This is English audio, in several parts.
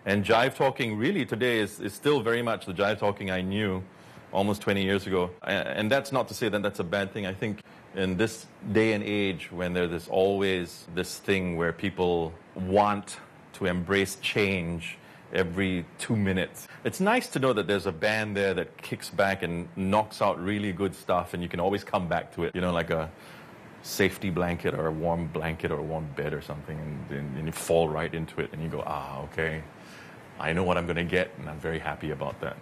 And Jive Talking really today is still very much the Jive Talking I knew almost 20 years ago. And that's not to say that that's a bad thing. I think in this day and age when there's always this thing where people want to embrace change every 2 minutes, it's nice to know that there's a band there that kicks back and knocks out really good stuff and you can always come back to it, you know, like a safety blanket or a warm blanket or a warm bed or something, and you fall right into it and you go, okay, I know what I'm going to get, and I'm very happy about that.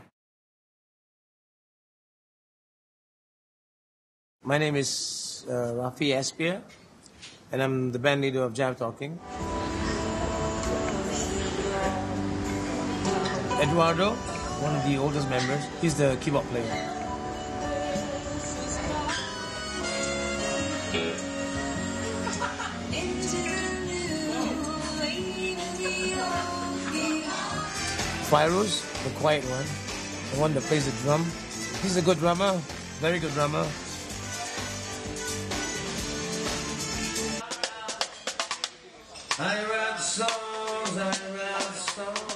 My name is Rafi Aspia, and I'm the band leader of Jive Talking. Eduardo, one of the oldest members, he's the keyboard player. Fairuz, the quiet one that plays the drum. He's a good drummer, very good drummer. I write songs, I write songs.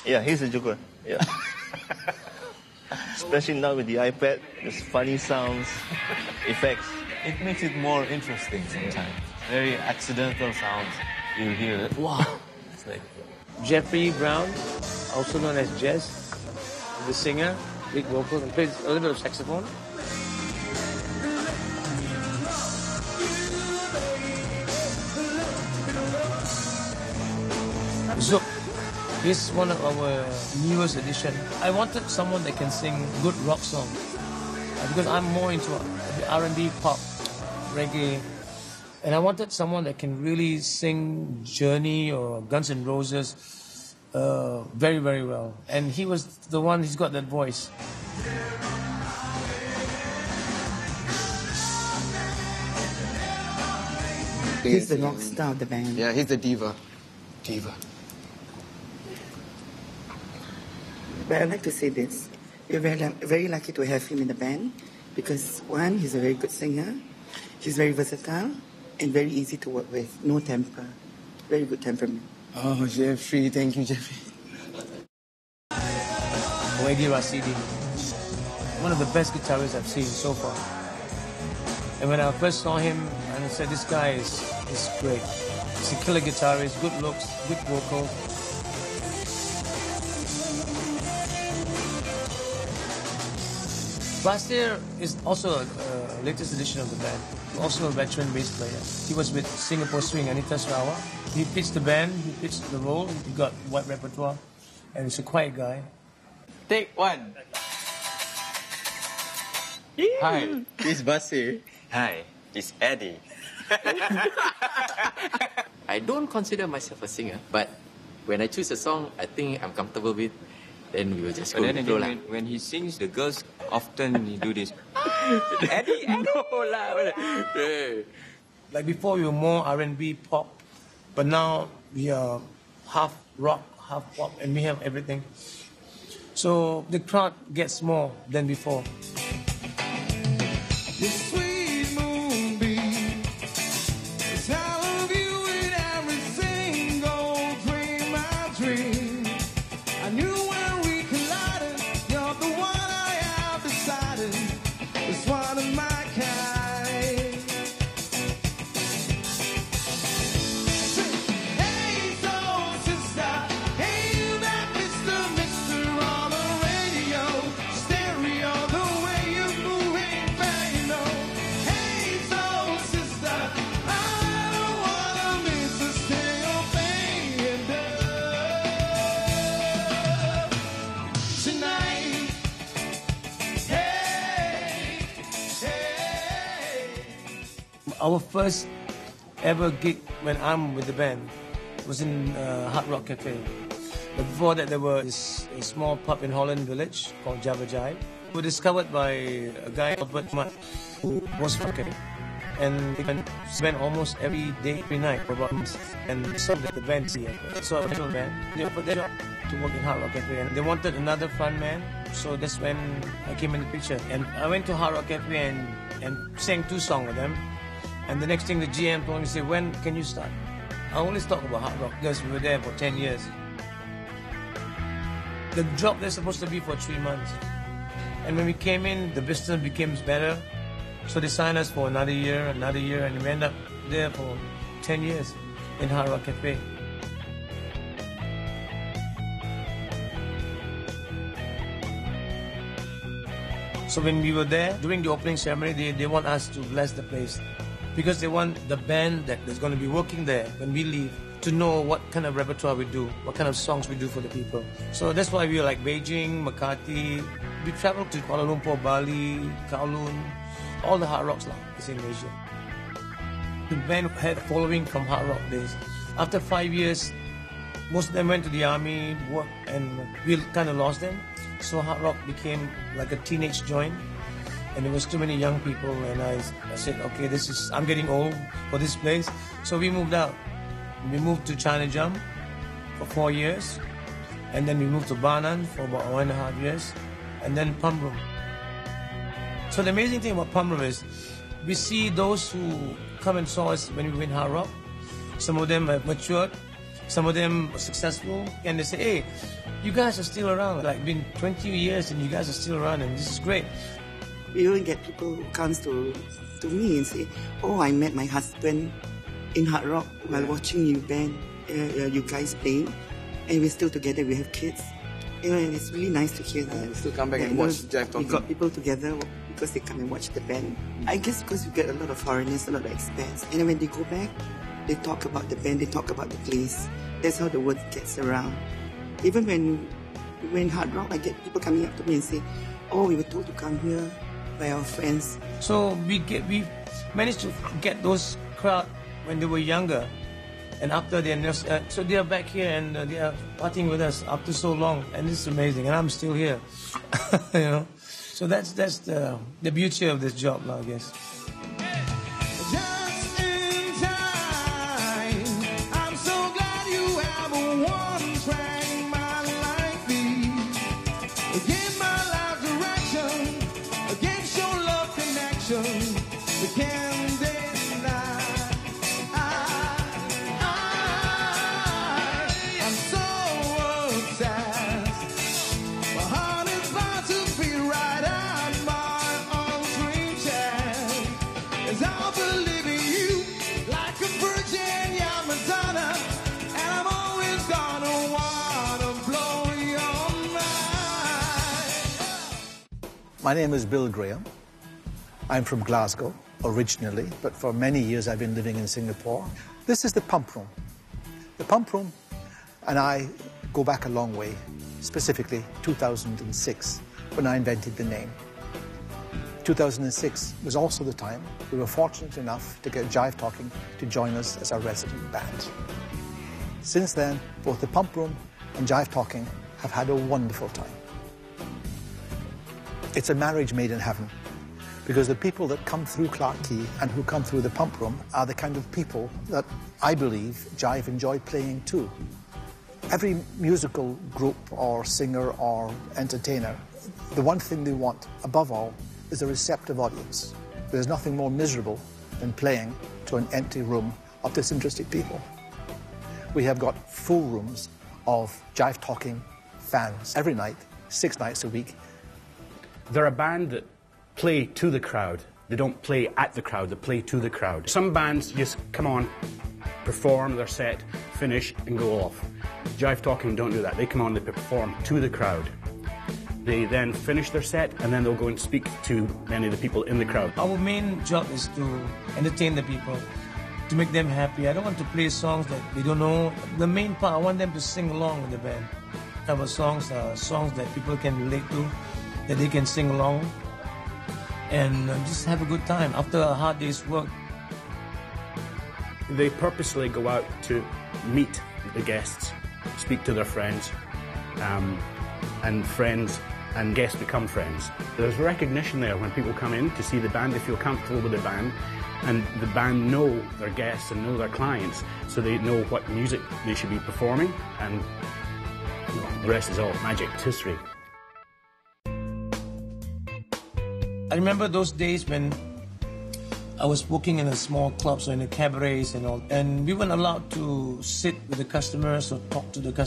Yeah, he's a joker. Yeah. Especially now with the iPad, there's funny sounds, effects. It makes it more interesting sometimes. Very accidental sounds. You hear it. Wow. It's like Jeffrey Brown, also known as Jess, the singer, lead vocal, and plays a little bit of saxophone. Zook, he's one of our newest addition. I wanted someone that can sing good rock songs because I'm more into R&B, pop, reggae. And I wanted someone that can really sing Journey or Guns N' Roses very, very well. And he was the one, he's got that voice. He's the rock star of the band. Yeah, he's the diva. But I'd like to say this. We're very lucky to have him in the band because, one, he's a very good singer. He's very versatile and very easy to work with. No temper. Very good temperament. Oh, Jeffrey. Thank you, Jeffrey. Wadi Rasidi, one of the best guitarists I've seen so far. And when I first saw him, I said, this guy is great. He's a killer guitarist, good looks, good vocal. Bastir is also a latest addition of the band, also a veteran bass player. He was with Singapore Swing, Anita Sarawak. He pitched the band, he pitched the role, he got wide repertoire, and he's a quiet guy. Take one. Hi, it's Basir. Hi, it's Eddie. I don't consider myself a singer, but when I choose a song I think I'm comfortable with, then we will just go with the flow. When he sings, the girls often do this. Eddie. No lah. Like before, we were more R&B, pop, but now we are half rock, half pop, and we have everything. So the crowd gets more than before. Hey, you that Mr. on the radio, stereo the way. Our first ever gig when I'm with the band was in Hard Rock Cafe. But before that, there was a small pub in Holland Village called Jive. We were discovered by a guy called Bert who was from Cafe. And we spent almost every day, every night for about months. And so the band here. So I went to the band. They offered their job to work in Hard Rock Cafe. And they wanted another front man. So that's when I came in the picture. And I went to Hard Rock Cafe and sang 2 songs with them. And the next thing the GM told me, say, when can you start? I always talk about hard rock because we were there for 10 years. The job they're supposed to be for 3 months. And when we came in, the business became better. So they signed us for another year, and we ended up there for 10 years in Hard Rock Cafe. So when we were there, during the opening ceremony, they want us to bless the place. Because they want the band that is going to be working there when we leave to know what kind of repertoire we do, what kind of songs we do for the people. So that's why we are like Beijing, Makati. We traveled to Kuala Lumpur, Bali, Kowloon, all the hard rocks is in Asia. The band had a following from hard rock days. After 5 years, most of them went to the army, worked, and we kind of lost them. So hard rock became like a teenage joint. And there was too many young people, and I said, okay, I'm getting old for this place. So we moved out. We moved to China Jump for 4 years, and then we moved to Banan for about 1.5 years, and then Pump Room. So the amazing thing about Pump Room is we see those who come and saw us when we went hard rock. Some of them have matured, some of them are successful, and they say, hey, you guys are still around. Like, been 20 years and you guys are still around, and this is great. We will get people who comes to me and say, oh, I met my husband in hard rock while watching you guys playing, and we're still together, we have kids. And it's really nice to hear that. You still come back and watch Jive Talkin. We got people together because they come and watch the band. I guess because we get a lot of foreigners, a lot of expats, and then when they go back, they talk about the band, they talk about the place. That's how the word gets around. Even when we went hard rock, I get people coming up to me and say, oh, we were told to come here by our friends. So we managed to get those crowd when they were younger, and after so they are back here and they are partying with us after so long, and this is amazing. And I'm still here, you know. So that's the beauty of this job now, I guess. My name is Bill Graham. I'm from Glasgow originally, but for many years I've been living in Singapore. This is the Pump Room. The Pump Room and I go back a long way, specifically 2006, when I invented the name. 2006 was also the time we were fortunate enough to get Jive Talkin to join us as our resident band. Since then, both the Pump Room and Jive Talkin have had a wonderful time. It's a marriage made in heaven, because the people that come through Clarke Quay and who come through the Pump Room are the kind of people that I believe Jive enjoy playing too. Every musical group or singer or entertainer, the one thing they want above all is a receptive audience. There's nothing more miserable than playing to an empty room of disinterested people. We have got full rooms of Jive Talkin fans every night, 6 nights a week. They're a band that play to the crowd. They don't play at the crowd, they play to the crowd. Some bands just come on, perform their set, finish and go off. Jive Talkin don't do that. They come on, they perform to the crowd. They then finish their set and then they'll go and speak to many of the people in the crowd. Our main job is to entertain the people, to make them happy. I don't want to play songs that they don't know. The main part, I want them to sing along with the band. Our songs are songs that people can relate to, that they can sing along and just have a good time. After a hard day's work, They purposely go out to meet the guests, speak to their friends, and friends and guests become friends. There's recognition there when people come in to see the band. They feel comfortable with the band, and the band know their guests and know their clients, so they know what music they should be performing, and the rest is all magic. It's history. I remember those days when I was working in a small clubs or in the cabarets and all, and we weren't allowed to sit with the customers or talk to the customers.